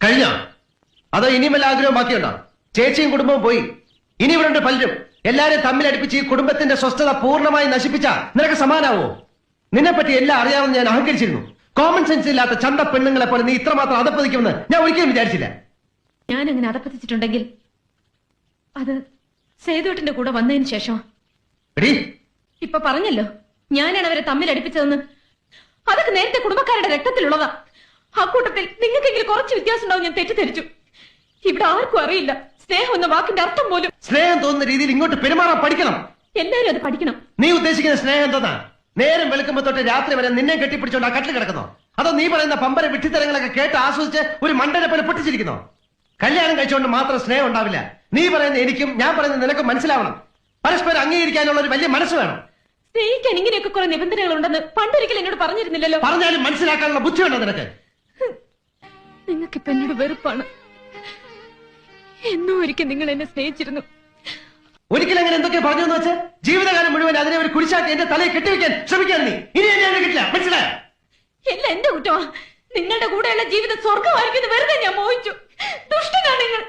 കഴിഞ്ഞോ? അതോ ഇനിയും വല്ല ആഗ്രഹം ബാക്കിയുണ്ടോ? ചേച്ചിയും കുടുംബവും പോയി, ഇനി ഇവിടെ ഉണ്ട് പലരും. എല്ലാരും തമ്മിലടിപ്പിച്ച് ഈ കുടുംബത്തിന്റെ സ്വസ്ഥത പൂർണ്ണമായി നശിപ്പിച്ച നിനക്ക് സമാനാവോ? നിന്നെപ്പറ്റി എല്ലാം അറിയാമെന്ന് ഞാൻ അഹങ്കരിച്ചിരുന്നു. കോമൺ സെൻസ് ഇല്ലാത്ത ചന്ത പെണ്ണുങ്ങളെ പോലെ നീ ഇത്രമാത്രം അതപ്പതിക്കുമെന്ന് ഞാൻ ഒരിക്കലും വിചാരിച്ചില്ല. ഞാൻ അങ്ങനെ അതപ്പതിച്ചിട്ടുണ്ടെങ്കിൽ അത് സേതുവേട്ടന്റെ കൂടെ വന്നതിന് ശേഷം. ഇപ്പൊ പറഞ്ഞല്ലോ ഞാനാണ് അവരെ തമ്മിലടിപ്പിച്ചതെന്ന്. അതൊക്കെ നേരത്തെ കുടുംബക്കാരുടെ രക്തത്തിലുള്ളതാ. അക്കൂട്ടത്തിൽ നിങ്ങൾക്കെങ്കിലും കുറച്ച് വ്യത്യാസം ഉണ്ടാവും ഞാൻ തെറ്റിദ്ധരിച്ചു. ഇവിടെ ആർക്കും അറിയില്ല സ്നേഹം എന്ന വാക്കിന്റെ അർത്ഥം പോലും. സ്നേഹം തോന്നുന്ന രീതിയിൽ ഇങ്ങോട്ട് പെരുമാറാൻ പഠിക്കണം. എല്ലാരും അത് പഠിക്കണം. നീ ഉദ്ദേശിക്കുന്ന സ്നേഹം എന്താ? നേരം വെളുക്കുമ്പോ തൊട്ട് രാത്രി വരെ നിന്നെ കെട്ടിപ്പിടിച്ചോണ്ട് ആ കട്ടിൽ കിടക്കുന്നോ? അതോ നീ പറയുന്ന പമ്പര വിട്ടിത്തരങ്ങളൊക്കെ കേട്ട് ആസ്വദിച്ച് ഒരു മണ്ടനെ പോലെ പൊട്ടിച്ചിരിക്കുന്നോ? കല്യാണം കഴിച്ചുകൊണ്ട് മാത്രം സ്നേഹം ഉണ്ടാവില്ല. നീ പറയുന്ന എനിക്കും ഞാൻ പറയുന്ന നിനക്കും മനസ്സിലാവണം. പരസ്പരം അംഗീകരിക്കാനുള്ള ഒരു വലിയ മനസ്സ് വേണം. സ്നേഹിക്കാൻ ഇങ്ങനെയൊക്കെ കുറെ നിബന്ധനകൾ ഉണ്ടെന്ന് പണ്ടൊരിക്കൽ എന്നോട് പറഞ്ഞിരുന്നില്ലല്ലോ. പറഞ്ഞാലും മനസ്സിലാക്കാനുള്ള ബുദ്ധിയുണ്ടോ നിനക്ക്? നിങ്ങൾക്കിപ്പോ എന്നോട് വെറുപ്പാണ്. എന്നോ ഒരിക്കൽ നിങ്ങൾ എന്നെ സ്നേഹിച്ചിരുന്നു. ഒരിക്കലും അങ്ങനെ എന്തൊക്കെ പറഞ്ഞു എന്ന് വെച്ച് ജീവിതകാലം മുഴുവൻ അതിനെ ഒരു കുരിശാക്കി എന്റെ തലയിൽ കെട്ടിവെക്കാൻ ശ്രമിക്കാൻ നീ ഇനി എന്നെ കിട്ടില്ല. മനസ്സിലായോ? എല്ലാം എന്റെ കുറ്റമാ. നിങ്ങളുടെ കൂടെയുള്ള ജീവിതം സ്വർഗമായിരിക്കും വെറുതെ ഞാൻ മോഹിച്ചു. ദുഷ്ടനാണ് നിങ്ങൾ.